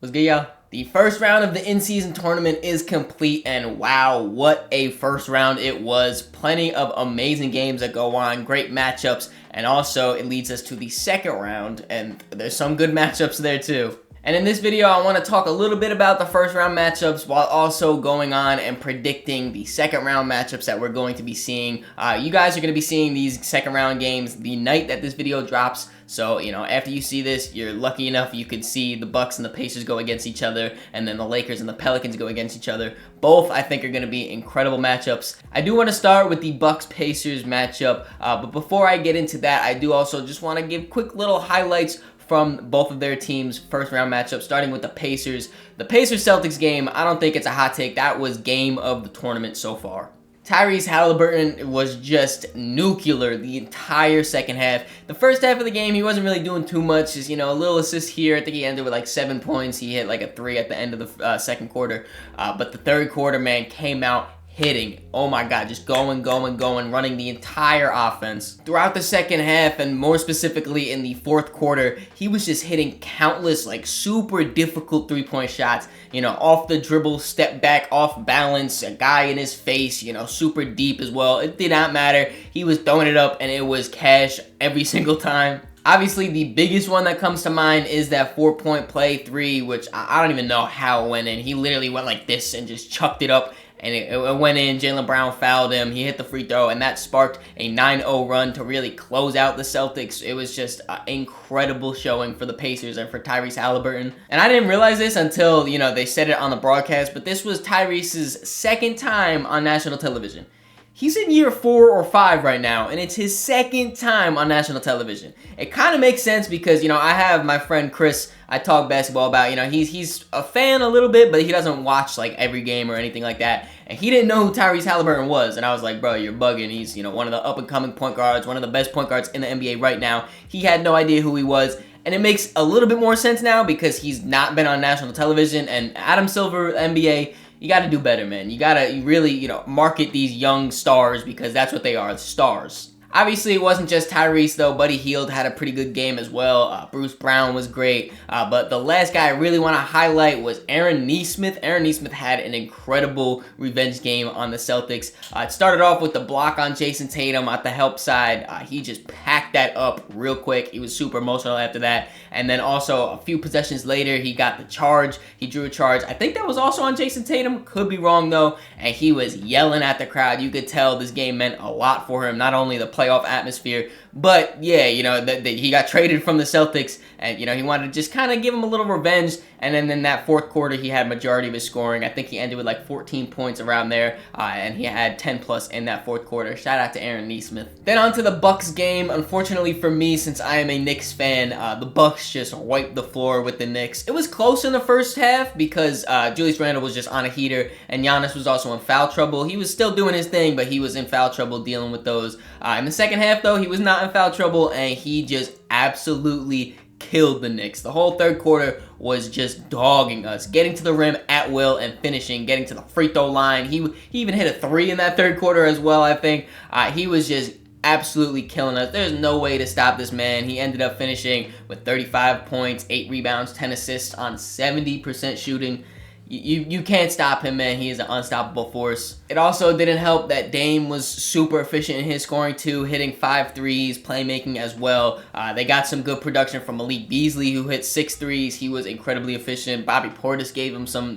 What's good, y'all? The first round of the in-season tournament is complete, and wow, what a first round it was. Plenty of amazing games that go on, great matchups, and also it leads us to the second round, and there's some good matchups there too. And in this video, I want to talk a little bit about the first round matchups while also going on and predicting the second round matchups that we're going to be seeing. You guys are going to be seeing these second round games the night that this video drops. So, after you see this, you're lucky enough you could see the Bucks and the Pacers go against each other, and then the Lakers and the Pelicans go against each other. Both, I think, are going to be incredible matchups. I do want to start with the Bucks-Pacers matchup, but before I get into that, I do also just want to give quick little highlights from both of their teams' first round matchups, starting with the Pacers. The Pacers-Celtics game, I don't think it's a hot take. That was game of the tournament so far. Tyrese Halliburton was just nuclear the entire second half. The first half of the game, he wasn't really doing too much. Just, a little assist here. I think he ended with like 7 points. He hit like a 3 at the end of the second quarter. But the third quarter, man, came out hitting. Oh my God, just going, running the entire offense. Throughout the second half, and more specifically in the fourth quarter, he was just hitting countless, like, super difficult three-point shots. Off the dribble, step back, off balance, a guy in his face, super deep as well. It did not matter. He was throwing it up, and it was cash every single time. Obviously, the biggest one that comes to mind is that 4-point play three, which I don't even know how it went in. He literally went like this and just chucked it up, and it went in. Jaylen Brown fouled him. He hit the free throw, and that sparked a 9-0 run to really close out the Celtics. It was just an incredible showing for the Pacers and for Tyrese Halliburton. And I didn't realize this until, they said it on the broadcast, but this was Tyrese's second time on national television. He's in year 4 or 5 right now, and it's his second time on national television. It kind of makes sense because, I have my friend Chris I talk basketball about. He's a fan a little bit, but he doesn't watch, like, every game or anything like that. And he didn't know who Tyrese Halliburton was. And I was like, bro, you're bugging. He's, one of the up-and-coming point guards, one of the best point guards in the NBA right now. He had no idea who he was. And it makes a little bit more sense now because he's not been on national television. And Adam Silver, NBA, you got to do better, man. You got to really, market these young stars because that's what they are, stars. Obviously, it wasn't just Tyrese, though. Buddy Hield had a pretty good game as well. Bruce Brown was great. But the last guy I really want to highlight was Aaron Nesmith. Aaron Nesmith had an incredible revenge game on the Celtics. It started off with the block on Jason Tatum at the help side. He just packed that up real quick. He was super emotional after that. And then also, a few possessions later, he got the charge. He drew a charge. I think that was also on Jason Tatum. Could be wrong, though. And he was yelling at the crowd. You could tell this game meant a lot for him. Not only the playoff atmosphere, but yeah, he got traded from the Celtics, and he wanted to just kind of give him a little revenge. And then in that fourth quarter, he had majority of his scoring. I think he ended with like 14 points around there, and he had 10 plus in that fourth quarter. Shout out to Aaron Nesmith. Then on to the Bucks game. Unfortunately for me, since I am a Knicks fan, the Bucks just wiped the floor with the Knicks. It was close in the first half because Julius Randle was just on a heater, and Giannis was also in foul trouble. He was still doing his thing, but he was in foul trouble dealing with those. In the second half, though, he was not in foul trouble, and he just absolutely killed the Knicks. The whole third quarter was just dogging us, getting to the rim at will and finishing, getting to the free throw line. He even hit a 3 in that third quarter as well, I think. He was just absolutely killing us. There's no way to stop this man. He ended up finishing with 35 points, 8 rebounds, 10 assists on 70% shooting. You can't stop him, man. He is an unstoppable force. It also didn't help that Dame was super efficient in his scoring too, hitting 5 threes, playmaking as well. They got some good production from Malik Beasley, who hit 6 threes. He was incredibly efficient. Bobby Portis gave him some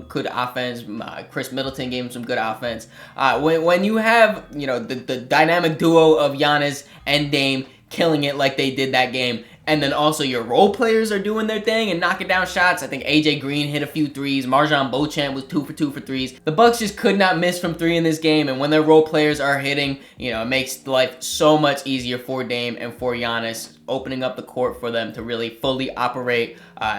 good offense. Chris Middleton gave him some good offense. When you have the dynamic duo of Giannis and Dame killing it like they did that game, and then also your role players are doing their thing and knocking down shots. I think AJ Green hit a few threes. Marjon Beauchamp was 2 for 2 for threes. The Bucks just could not miss from 3 in this game, and when their role players are hitting, it makes life so much easier for Dame and for Giannis, opening up the court for them to really fully operate.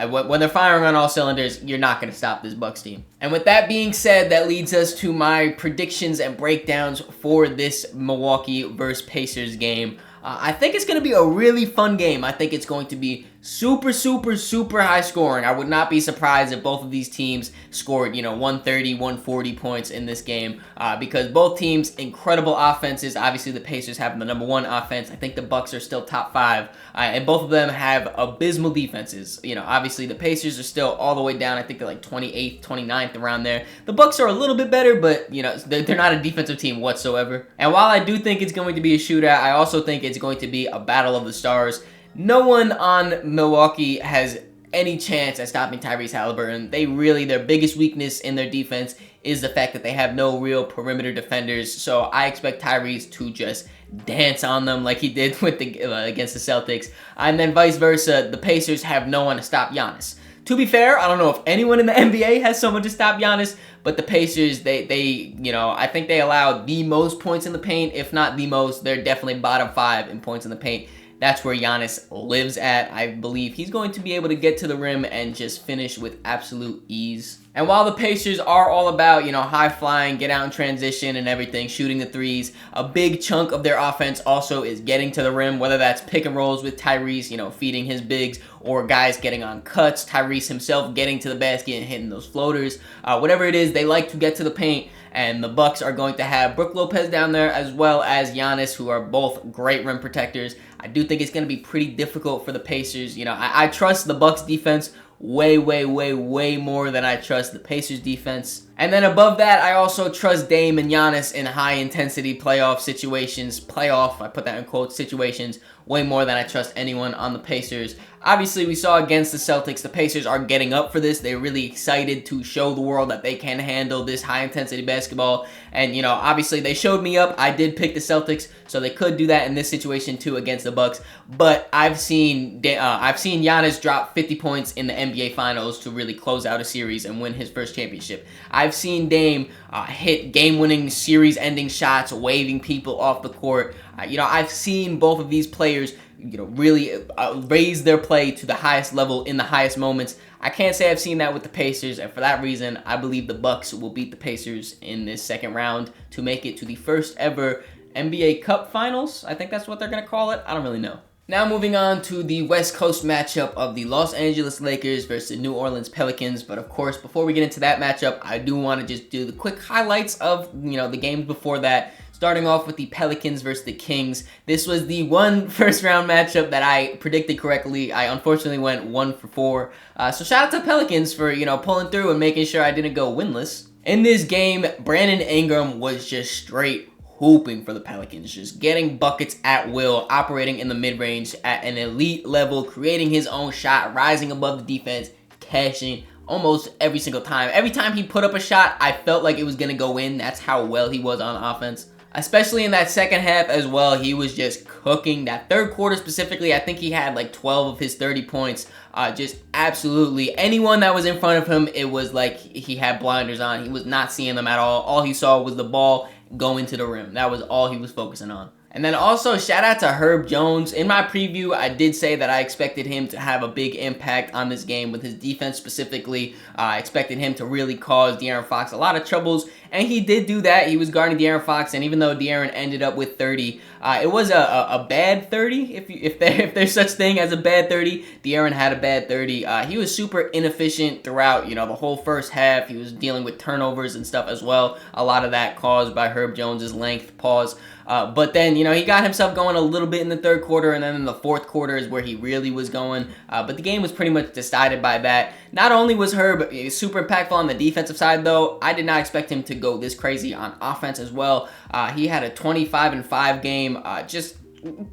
When they're firing on all cylinders, you're not going to stop this Bucks team. And with that being said, that leads us to my predictions and breakdowns for this Milwaukee versus Pacers game. I think it's going to be a really fun game. I think it's going to be super, super, super high scoring. I would not be surprised if both of these teams scored, 130, 140 points in this game because both teams, incredible offenses. Obviously, the Pacers have the number one offense. I think the Bucks are still top 5, and both of them have abysmal defenses. Obviously, the Pacers are still all the way down. I think they're like 28th, 29th, around there. The Bucks are a little bit better, but, they're not a defensive team whatsoever. And while I do think it's going to be a shootout, I also think it's going to be a battle of the stars. No one on Milwaukee has any chance at stopping Tyrese Halliburton. Their biggest weakness in their defense is the fact that they have no real perimeter defenders. So I expect Tyrese to just dance on them like he did with against the Celtics. And then vice versa, the Pacers have no one to stop Giannis. To be fair, I don't know if anyone in the NBA has someone to stop Giannis, but the Pacers, I think they allow the most points in the paint. If not the most, they're definitely bottom 5 in points in the paint. That's where Giannis lives at. I believe he's going to be able to get to the rim and just finish with absolute ease. And while the Pacers are all about, high flying, get out in transition and everything, shooting the threes, a big chunk of their offense also is getting to the rim, whether that's pick and rolls with Tyrese, feeding his bigs, or guys getting on cuts, Tyrese himself getting to the basket and hitting those floaters. Whatever it is, they like to get to the paint. And the Bucks are going to have Brook Lopez down there as well as Giannis, who are both great rim protectors. I do think it's going to be pretty difficult for the Pacers. I trust the Bucks defense way, way, way, way more than I trust the Pacers defense. And then above that, I also trust Dame and Giannis in high-intensity playoff situations. I put that in quotes, situations, way more than I trust anyone on the Pacers. Obviously, we saw against the Celtics, the Pacers are getting up for this. They're really excited to show the world that they can handle this high-intensity basketball. And, obviously, they showed me up. I did pick the Celtics, so they could do that in this situation, too, against the Bucks. But I've seen Giannis drop 50 points in the NBA Finals to really close out a series and win his first championship. I've seen Dame hit game-winning, series-ending shots, waving people off the court. I've seen both of these players, really raise their play to the highest level in the highest moments. I can't say I've seen that with the Pacers, and for that reason, I believe the Bucks will beat the Pacers in this second round to make it to the first ever NBA Cup Finals. I think that's what they're going to call it. I don't really know. Now moving on to the West Coast matchup of the Los Angeles Lakers versus New Orleans Pelicans. But of course, before we get into that matchup, I do want to just do the quick highlights of, the games before that. Starting off with the Pelicans versus the Kings. This was the one first round matchup that I predicted correctly. I unfortunately went 1 for 4. So shout out to Pelicans for, pulling through and making sure I didn't go winless. In this game, Brandon Ingram was just straight hooping for the Pelicans, just getting buckets at will, operating in the mid-range at an elite level, creating his own shot, rising above the defense, cashing almost every single time. Every time he put up a shot, I felt like it was going to go in. That's how well he was on offense. Especially in that second half as well, he was just cooking. That third quarter specifically, I think he had like 12 of his 30 points. Just absolutely anyone that was in front of him, it was like he had blinders on. He was not seeing them at all. All he saw was the ball going to the rim. That was all he was focusing on. And then also, shout out to Herb Jones. In my preview, I did say that I expected him to have a big impact on this game with his defense specifically. I expected him to really cause De'Aaron Fox a lot of troubles, and he did do that. He was guarding De'Aaron Fox, and even though De'Aaron ended up with 30, it was a bad 30, if there's such thing as a bad 30. De'Aaron had a bad 30. He was super inefficient throughout, the whole first half. He was dealing with turnovers and stuff as well. A lot of that caused by Herb Jones's length, pause. But then, he got himself going a little bit in the third quarter, and then in the fourth quarter is where he really was going. But the game was pretty much decided by that. Not only was Herb super impactful on the defensive side, though, I did not expect him to go this crazy on offense as well. He had a 25-5 game, just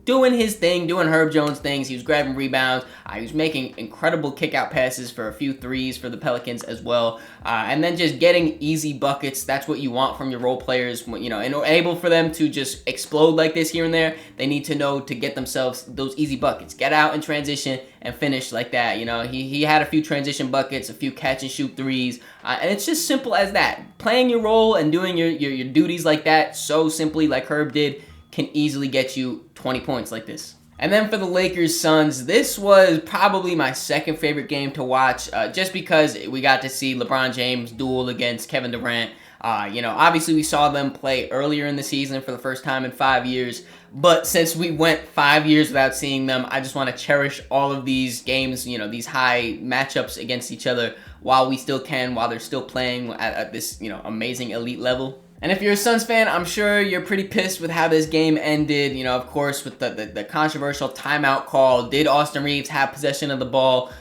doing his thing, doing Herb Jones things. He was grabbing rebounds. He was making incredible kick-out passes for a few threes for the Pelicans as well. And then just getting easy buckets. That's what you want from your role players. In able for them to just explode like this here and there, they need to know to get themselves those easy buckets. Get out in transition and finish like that. He had a few transition buckets, a few catch-and-shoot threes. And it's just simple as that. Playing your role and doing your duties like that so simply like Herb did can easily get you 20 points like this. And then for the Lakers-Suns, this was probably my second favorite game to watch, just because we got to see LeBron James duel against Kevin Durant. Obviously we saw them play earlier in the season for the first time in 5 years, But since we went 5 years without seeing them, I just want to cherish all of these games, these high matchups against each other while we still can, while they're still playing at this, amazing elite level. And if you're a Suns fan, I'm sure you're pretty pissed with how this game ended. Of course, with the controversial timeout call. Did Austin Reeves have possession of the ball?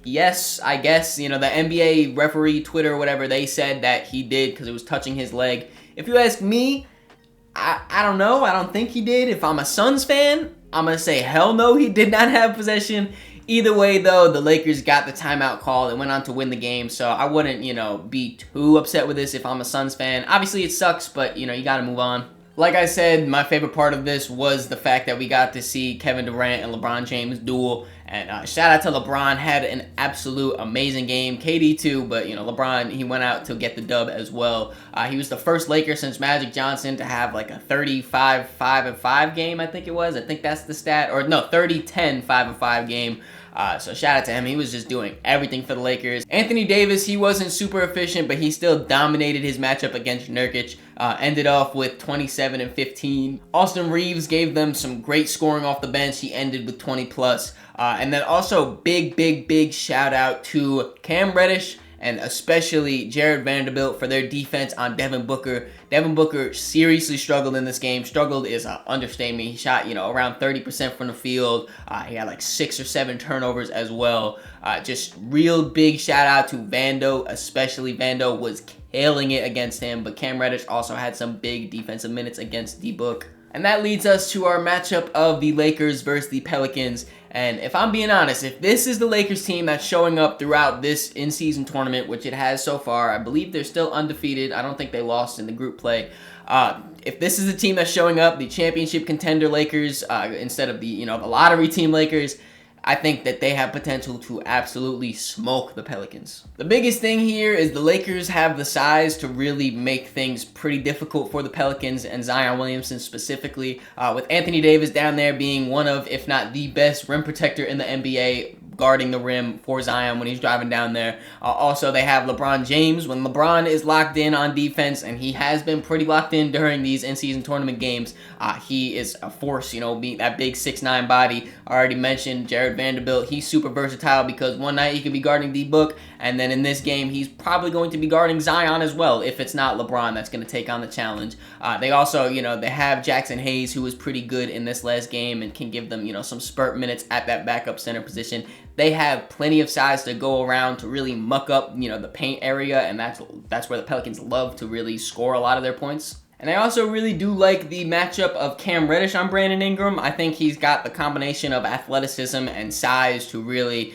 Yes, I guess. The NBA referee, Twitter, whatever, they said that he did because it was touching his leg. If you ask me, I don't know. I don't think he did. If I'm a Suns fan, I'm going to say hell no, he did not have possession. Either way, though, the Lakers got the timeout call and went on to win the game, so I wouldn't, be too upset with this if I'm a Suns fan. Obviously, it sucks, but, you got to move on. Like I said, my favorite part of this was the fact that we got to see Kevin Durant and LeBron James duel. And shout out to LeBron, had an absolute amazing game. KD too, but LeBron, he went out to get the dub as well. He was the first Laker since Magic Johnson to have like a 35-5-5 game, I think it was. I think that's the stat. Or no, 30-10 5-5 game. So shout out to him. He was just doing everything for the Lakers. Anthony Davis, he wasn't super efficient, but he still dominated his matchup against Nurkic. Ended off with 27 and 15. Austin Reeves gave them some great scoring off the bench. He ended with 20 plus. And then also big shout out to Cam Reddish and especially Jared Vanderbilt for their defense on Devin Booker. Devin Booker seriously struggled in this game. Struggled is an understatement. He shot, around 30% from the field. He had like 6 or 7 turnovers as well. Just real big shout out to Vando, especially Vando was killing it against him. But Cam Reddish also had some big defensive minutes against D-Book. And that leads us to our matchup of the Lakers versus the Pelicans. And if I'm being honest, if this is the Lakers team that's showing up throughout this in-season tournament, which it has so far, I believe they're still undefeated. I don't think they lost in the group play. If this is the team that's showing up, the championship contender Lakers, instead of the lottery team Lakers, I think that they have potential to absolutely smoke the Pelicans. The biggest thing here is the Lakers have the size to really make things pretty difficult for the Pelicans and Zion Williamson specifically, with Anthony Davis down there being one of, if not the best rim protector in the NBA, guarding the rim for Zion when he's driving down there. Also, they have LeBron James. When LeBron is locked in on defense, and he has been pretty locked in during these in-season tournament games, he is a force, being that big 6'9" body. I already mentioned Jared Vanderbilt. He's super versatile because one night he could be guarding D-Book, and then in this game, he's probably going to be guarding Zion as well, if it's not LeBron that's going to take on the challenge. They also, they have Jackson Hayes, who was pretty good in this last game and can give them, some spurt minutes at that backup center position. They have plenty of size to go around to really muck up, the paint area, and that's where the Pelicans love to really score a lot of their points. And I also really do like the matchup of Cam Reddish on Brandon Ingram. I think he's got the combination of athleticism and size to really,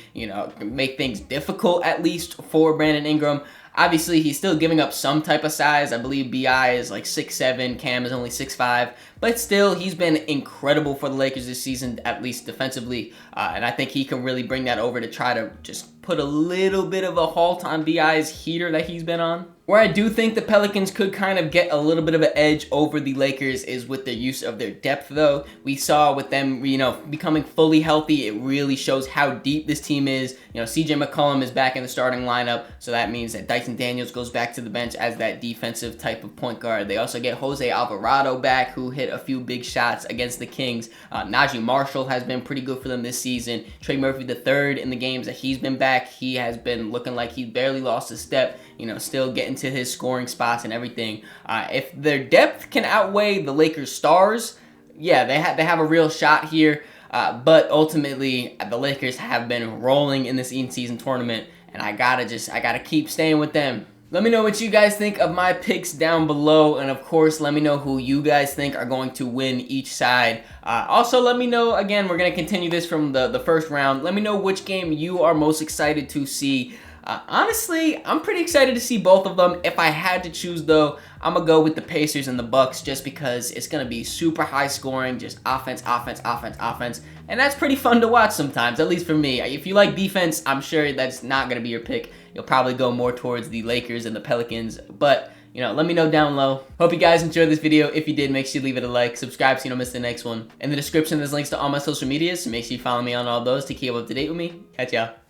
make things difficult, at least for Brandon Ingram. Obviously, he's still giving up some type of size. I believe B.I. is like 6'7", Cam is only 6'5", but still, he's been incredible for the Lakers this season, at least defensively, and I think he can really bring that over to try to just put a little bit of a halt on B.I.'s heater that he's been on. Where I do think the Pelicans could kind of get a little bit of an edge over the Lakers is with their use of their depth, though. We saw with them, becoming fully healthy, it really shows how deep this team is. C.J. McCollum is back in the starting lineup, so that means that Dyson Daniels goes back to the bench as that defensive type of point guard. They also get Jose Alvarado back, who hit a few big shots against the Kings. Najee Marshall has been pretty good for them this season. Trey Murphy III, in the games that he's been back, he has been looking like he's barely lost a step, still getting to his scoring spots and everything. If their depth can outweigh the Lakers' stars, yeah, they have a real shot here. But ultimately, the Lakers have been rolling in this in-season tournament, and I gotta keep staying with them. Let me know what you guys think of my picks down below, and of course, let me know who you guys think are going to win each side. Also, let me know, again, we're going to continue this from the first round. Let me know which game you are most excited to see. Honestly, I'm pretty excited to see both of them. If I had to choose, though, I'm going to go with the Pacers and the Bucks just because it's going to be super high scoring, just offense, and that's pretty fun to watch sometimes, at least for me. If you like defense, I'm sure that's not going to be your pick. You'll probably go more towards the Lakers and the Pelicans, but let me know down below. Hope you guys enjoyed this video. If you did, make sure you leave it a like, subscribe so you don't miss the next one. In the description, there's links to all my social medias, so make sure you follow me on all those to keep up to date with me. Catch y'all.